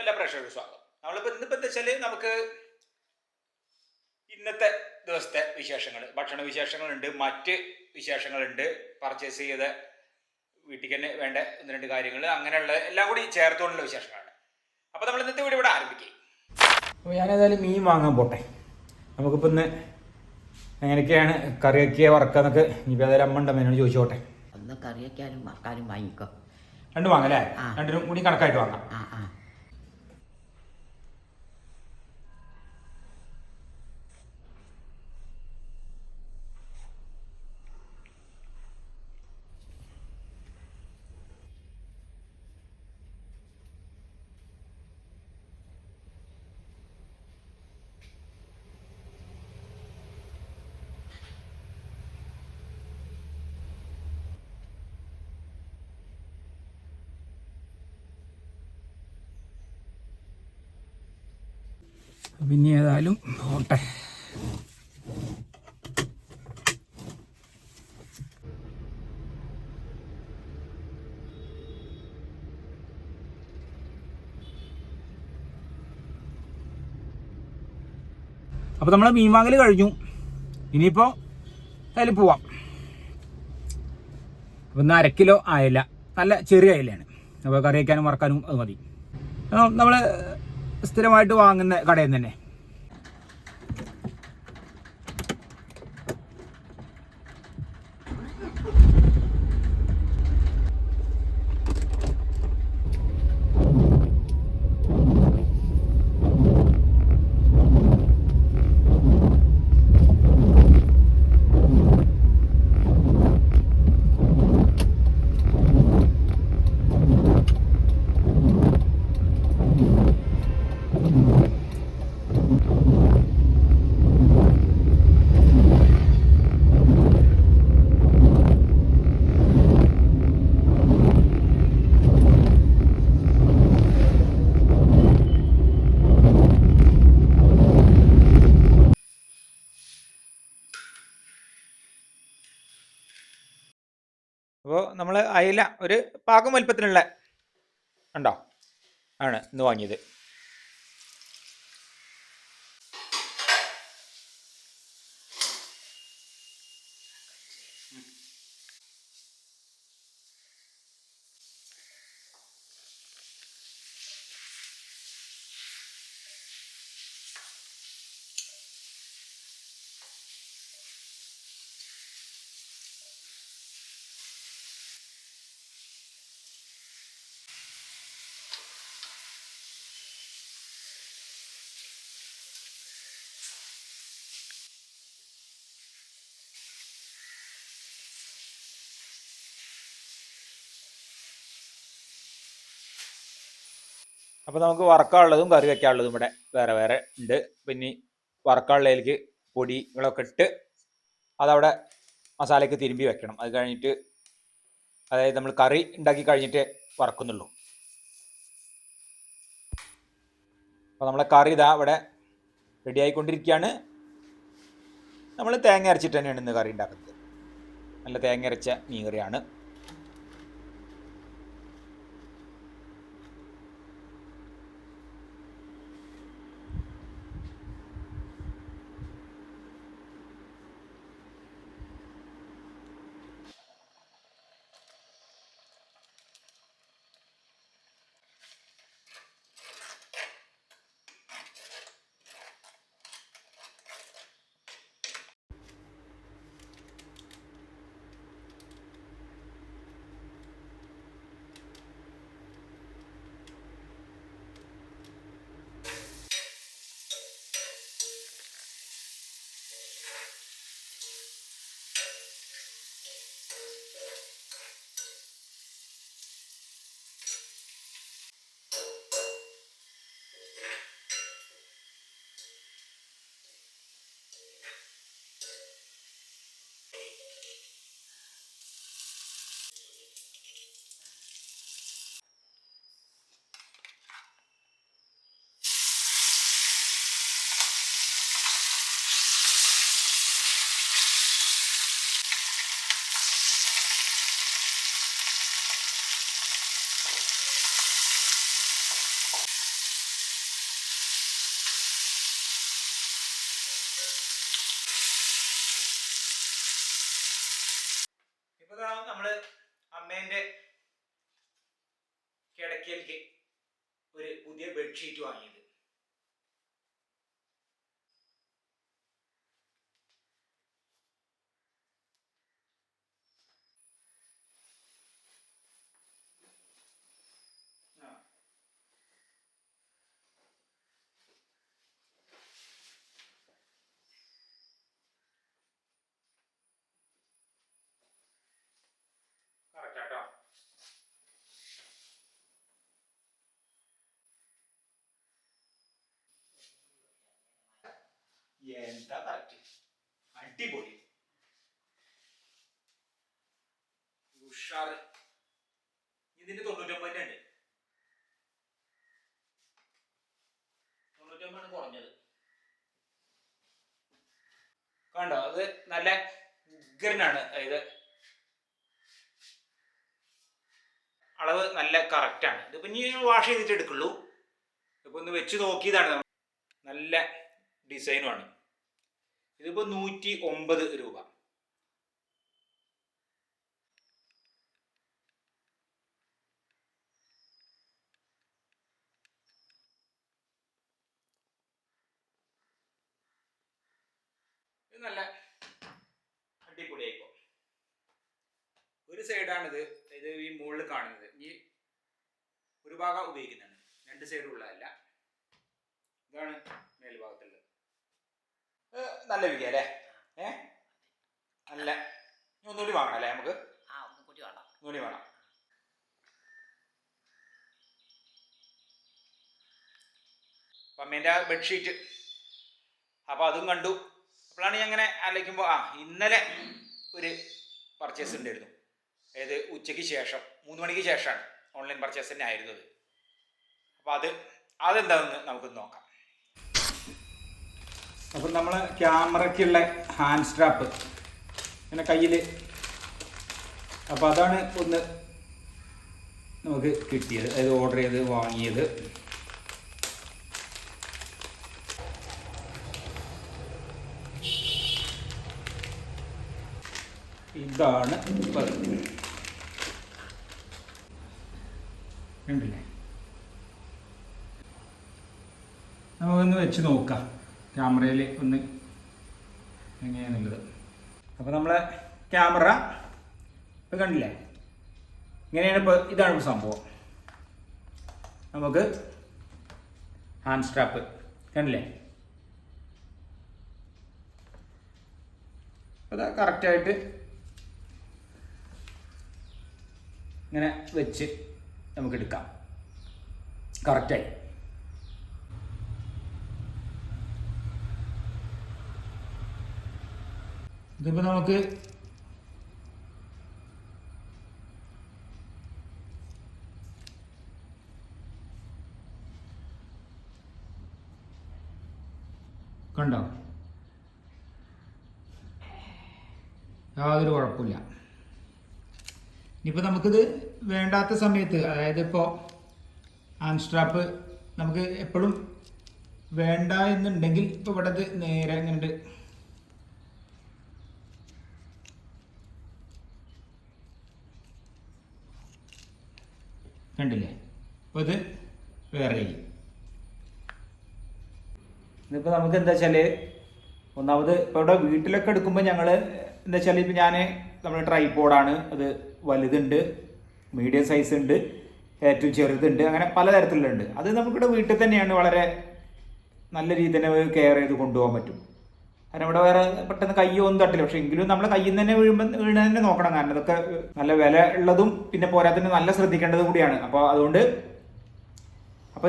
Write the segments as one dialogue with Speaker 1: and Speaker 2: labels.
Speaker 1: എല്ലാ പ്രേക്ഷകർക്കും സ്വാഗതം. നമ്മളിപ്പോൾ ഇന്നിപ്പോൾ എന്താ വെച്ചാൽ നമുക്ക് ഇന്നത്തെ ദിവസത്തെ വിശേഷങ്ങൾ, ഭക്ഷണ വിശേഷങ്ങളുണ്ട്, മറ്റ് വിശേഷങ്ങളുണ്ട്, പർച്ചേസ് ചെയ്ത വീട്ടിൽ തന്നെ വേണ്ട 1-2 കാര്യങ്ങൾ, അങ്ങനെയുള്ള എല്ലാം കൂടി ചേർത്തുകൊണ്ടുള്ള വിശേഷങ്ങളാണ്. അപ്പോൾ നമ്മൾ ഇന്നത്തെ വീഡിയോ ഇവിടെ ആരംഭിക്കും. അപ്പോൾ ഞാനേതായാലും മീൻ വാങ്ങാൻ പോട്ടെ. നമുക്കിപ്പോൾ ഇന്ന് എങ്ങനെയൊക്കെയാണ് കറിയൊക്കെ വറക്കാന്നൊക്കെ ഇനിയിപ്പോൾ ഏതായാലും അമ്മ ഉണ്ടെന്ന് എന്നോട് ചോദിച്ചോട്ടെ.
Speaker 2: ഒന്ന് കറിയൊക്കെയാലും വറക്കാനും വാങ്ങിക്കോ.
Speaker 1: രണ്ടും വാങ്ങല്ലേ? രണ്ടിനും കൂടി കണക്കായിട്ട് വാങ്ങാം. പിന്നെ ഏതായാലും പോട്ടെ. അപ്പോൾ നമ്മൾ മീൻ വാങ്ങൽ കഴിഞ്ഞു. ഇനിയിപ്പോൾ അതിൽ പോവാം. അപ്പോൾ ഇന്ന് 1/2 കിലോ അയല, നല്ല ചെറിയ അയലയാണ്. അപ്പോൾ കറി വയ്ക്കാനും വറക്കാനും അത് മതി. നമ്മൾ സ്ഥിരമായിട്ട് വാങ്ങുന്ന കടയിൽ നിന്ന് തന്നെ. അപ്പോൾ നമ്മൾ അയല ഒരു പാകം വലിപ്പത്തിനുള്ള ഉണ്ടോ ആണ് ഇന്ന് വാങ്ങിയത്. അപ്പോൾ നമുക്ക് വറക്കാനുള്ളതും കറി വയ്ക്കാനുള്ളതും ഇവിടെ വേറെ വേറെ ഉണ്ട്. പിന്നെ വറക്കാനുള്ളതിലേക്ക് പൊടികളൊക്കെ ഇട്ട് അതവിടെ മസാലയ്ക്ക് തിരുമ്പി വെക്കണം. അത് കഴിഞ്ഞിട്ട്, അതായത് നമ്മൾ കറി ഉണ്ടാക്കി കഴിഞ്ഞിട്ട് വറക്കുന്നുള്ളൂ. അപ്പോൾ നമ്മളെ കറി ഇതാ ഇവിടെ റെഡി ആയിക്കൊണ്ടിരിക്കുകയാണ്. നമ്മൾ തേങ്ങ അരച്ചിട്ട് തന്നെയാണ് ഇന്ന് കറി ഉണ്ടാക്കുന്നത്. നല്ല തേങ്ങ അരച്ച മീൻ കറിയാണ്. പുതിയ ബെഡ്ഷീറ്റ് വാങ്ങിയത്. എന്താ കറക്റ്റ്, അടിപൊളി ഉഷാറ്. ഇതിന്റെ 99 ഉണ്ട്, 99 കുറഞ്ഞത് കണ്ടോ. അത് നല്ല ഉഗ്രനാണ്, അതായത് അളവ് നല്ല കറക്റ്റ് ആണ്. ഇതിപ്പോ ഇനി വാഷ് ചെയ്തിട്ട് എടുക്കുള്ളൂ. ഇപ്പൊ ഒന്ന് വെച്ച് നോക്കിയതാണ്, നല്ല ഡിസൈനുമാണ്. ഇതിപ്പോ 109 രൂപ. ഇത് നല്ല അടിപൊളിയായിപ്പോ. ഒരു സൈഡാണിത്, ഇത് ഈ മുകളിൽ കാണുന്നത്. ഈ ഒരു ഭാഗം ഉപയോഗിക്കുന്നതാണ്, രണ്ട് സൈഡും ഉള്ളതല്ല. ഇതാണ് മേൽഭാഗത്തുള്ളത്. നല്ല വില അല്ലേ? നല്ല. ഒന്നുകൂടി വാങ്ങണം അല്ലേ നമുക്ക്? ഒന്നുകൂടി വേണം. അമ്മേൻ്റെ ബെഡ്ഷീറ്റ്, അപ്പോൾ അതും കണ്ടു. അപ്പോഴാണ് ഞാൻ അങ്ങനെ ആലോചിക്കുമ്പോൾ ഇന്നലെ ഒരു പർച്ചേസ് ഉണ്ടായിരുന്നു. അതായത് ഉച്ചയ്ക്ക് ശേഷം 3 മണിക്ക് ശേഷമാണ് ഓൺലൈൻ പർച്ചേസ് തന്നെ ആയിരുന്നത്. അപ്പോൾ അതെന്താണെന്ന് നമുക്ക് നോക്കാം. അപ്പം നമ്മൾ ക്യാമറയ്ക്കുള്ള ഹാൻഡ് സ്ട്രാപ്പ് ഇങ്ങനെ കയ്യിൽ, അപ്പോൾ അതാണ് ഒന്ന് നമുക്ക് കിട്ടിയത്, അതായത് ഓർഡർ ചെയ്ത് വാങ്ങിയത്. ഇതാണ് കണ്ടില്ലേ? നമുക്കൊന്ന് വെച്ച് നോക്കാം ക്യാമറയിൽ ഒന്ന് എങ്ങനെയാണുള്ളത്. അപ്പോൾ നമ്മളെ ക്യാമറ ഇപ്പോൾ കണ്ടില്ലേ, ഇങ്ങനെയാണ്. ഇപ്പോൾ ഇതാണ് ഇപ്പോൾ സംഭവം. നമുക്ക് ഹാൻഡ് സ്ട്രാപ്പ് കണ്ടില്ലേ, അപ്പോൾ അത് കറക്റ്റായിട്ട് ഇങ്ങനെ വെച്ച് നമുക്ക് എടുക്കാം. കറക്റ്റായി. ഇതിപ്പോൾ നമുക്ക് കണ്ടോ, യാതൊരു കുഴപ്പമില്ല. ഇനിയിപ്പോൾ നമുക്കിത് വേണ്ടാത്ത സമയത്ത്, അതായത് ഇപ്പോൾ ഹാൻഡ് സ്ട്രാപ്പ് നമുക്ക് എപ്പോഴും വേണ്ട എന്നുണ്ടെങ്കിൽ ഇപ്പോൾ ഇവിടെ ഇത് നേരെ ഇങ്ങനെ കണ്ടില്ലേ. അപ്പോൾ ഇത് വേറെ ഇതിപ്പോൾ നമുക്ക് എന്താ വെച്ചാൽ, ഒന്നാമത് ഇപ്പോൾ ഇവിടെ വീട്ടിലൊക്കെ എടുക്കുമ്പോൾ ഞങ്ങൾ എന്താ വെച്ചാൽ, ഇപ്പോൾ നമ്മൾ ട്രൈപോഡാണ്, അത് വലുതുണ്ട്, മീഡിയം സൈസ് ഉണ്ട്, ഏറ്റവും ചെറുതുണ്ട്, അങ്ങനെ പലതരത്തിലുണ്ട്. അത് നമുക്കിവിടെ വീട്ടിൽ തന്നെയാണ് വളരെ നല്ല രീതിയിൽ തന്നെ കെയർ ചെയ്ത് കൊണ്ടുപോകാൻ പറ്റും. കാരണം ഇവിടെ വേറെ പെട്ടെന്ന് കയ്യൊന്നും തട്ടില്ല. പക്ഷെ എങ്കിലും നമ്മൾ കയ്യിൽ നിന്ന് തന്നെ വീണ തന്നെ നോക്കണം. കാരണം ഇതൊക്കെ നല്ല വില ഉള്ളതും പിന്നെ പോരാത്തന്നെ നല്ല ശ്രദ്ധിക്കേണ്ടതും കൂടിയാണ്. അപ്പോൾ അതുകൊണ്ട്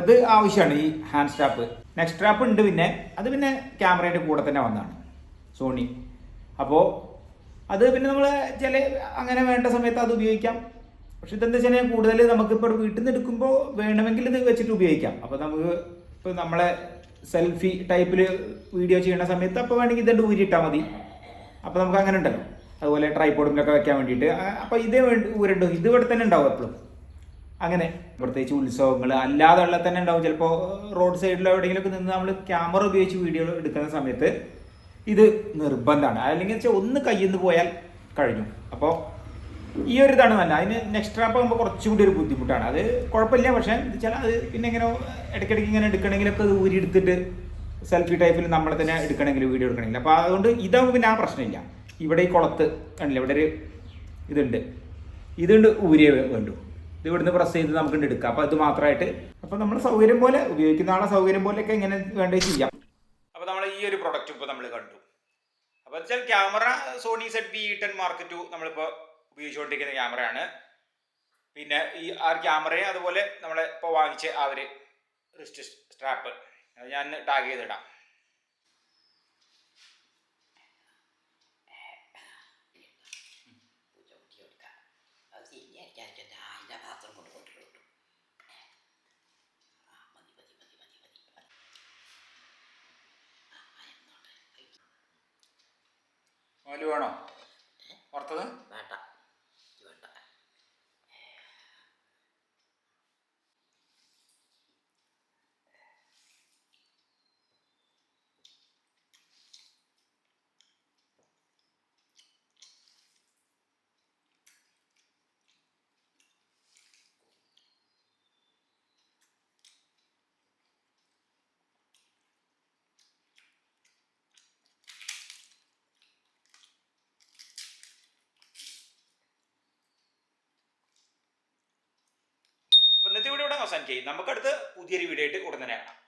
Speaker 1: ഇത് ആവശ്യമാണ് ഈ ഹാൻഡ് സ്ട്രാപ്പ്. നെക്സ്റ്റ് സ്ട്രാപ്പ് ഉണ്ട്, അത് ക്യാമറയുടെ കൂടെ തന്നെ വന്നതാണ്, സോണി. അപ്പോൾ അത് നമ്മൾ അങ്ങനെ വേണ്ട സമയത്ത് അത് ഉപയോഗിക്കാം. പക്ഷെ ഇതെന്താ വെച്ചാൽ കൂടുതൽ നമുക്കിപ്പോൾ വീട്ടിൽ നിന്ന് എടുക്കുമ്പോൾ വേണമെങ്കിൽ ഇത് വെച്ചിട്ട് ഉപയോഗിക്കാം. അപ്പോൾ നമുക്ക് ഇപ്പോൾ നമ്മളെ സെൽഫി ടൈപ്പിൽ വീഡിയോ ചെയ്യുന്ന സമയത്ത് അപ്പോൾ വേണമെങ്കിൽ ഇത് ഊരിയിട്ടാൽ മതി. അപ്പോൾ നമുക്ക് അങ്ങനെ ഉണ്ടല്ലോ, അതുപോലെ ട്രൈപോഡിലൊക്കെ വെക്കാൻ വേണ്ടിയിട്ട്. അപ്പോൾ ഇതേ ഊരുണ്ടോ, ഇത് ഇവിടെ തന്നെ ഉണ്ടാവും എപ്പോഴും. അങ്ങനെ പ്രത്യേകിച്ച് ഉത്സവങ്ങൾ അല്ലാതെ ഉള്ള തന്നെ ഉണ്ടാവും. ചിലപ്പോൾ റോഡ് സൈഡിലോ എവിടെയെങ്കിലുമൊക്കെ നിന്ന് നമ്മൾ ക്യാമറ ഉപയോഗിച്ച് വീഡിയോ എടുക്കുന്ന സമയത്ത് ഇത് നിർബന്ധമാണ്. അല്ലെങ്കിൽ വെച്ചാൽ ഒന്ന് കയ്യിൽ നിന്ന് പോയാൽ കഴിഞ്ഞു. അപ്പോൾ
Speaker 3: ഈ ഒരു ഇതാണ് നല്ല. അതിന് നെക്സ്റ്റ് സ്ട്രാപ്പ് ആകുമ്പോൾ കുറച്ചും കൂടി ഒരു ബുദ്ധിമുട്ടാണ്. അത് കുഴപ്പമില്ല, പക്ഷേ ഇത് ചില അത് പിന്നെ ഇങ്ങനെ ഇടയ്ക്കിടയ്ക്ക് ഇങ്ങനെ എടുക്കണമെങ്കിലൊക്കെ അത് ഊരി എടുത്തിട്ട് സെൽഫി ടൈപ്പിൽ നമ്മളെ തന്നെ എടുക്കണമെങ്കിൽ വീഡിയോ എടുക്കണമെങ്കിൽ. അപ്പോൾ അതുകൊണ്ട് ഇതാകുമ്പോൾ പിന്നെ ആ പ്രശ്നമില്ല. ഇവിടെ ഈ കുളത്ത് കണ്ടില്ല, ഇവിടെ ഒരു ഇതുണ്ട് ഊരിയേ വേണ്ടു. ഇത് ഇവിടുന്ന് പ്രസ് ചെയ്ത് നമുക്ക് എടുക്കാം. അപ്പോൾ ഇത് മാത്രമായിട്ട് അപ്പോൾ നമ്മൾ സൗകര്യം പോലെ ഉപയോഗിക്കുന്ന ആളെ സൗകര്യം പോലെയൊക്കെ ഇങ്ങനെ വേണ്ടത് ചെയ്യാം.
Speaker 1: അപ്പോൾ നമ്മൾ ഈ ഒരു പ്രൊഡക്റ്റ് ഇപ്പോൾ നമ്മൾ കണ്ടു. അപ്പോൾ വെച്ചാൽ camera Sony ZV-E10 Mark II നമ്മളിപ്പോൾ ഉപയോഗിച്ചുകൊണ്ടിരിക്കുന്ന ക്യാമറയാണ്. പിന്നെ ഈ ആ ക്യാമറയും അതുപോലെ നമ്മളെ ഇപ്പോൾ വാങ്ങിച്ച ആ ഒരു റിസ്റ്റ് സ്ട്രാപ്പ് അത് ഞാൻ ടാഗ് ചെയ്തിടാം. മോല് വേണോ പുറത്തത്?
Speaker 2: വേണ്ട.
Speaker 1: ഇന്നത്തെ വീഡിയോ ഇവിടെ അവസാനിക്കുകയും നമുക്കടുത്ത് പുതിയൊരു വീഡിയോ ആയിട്ട് ഉടൻ തന്നെ കാണാം.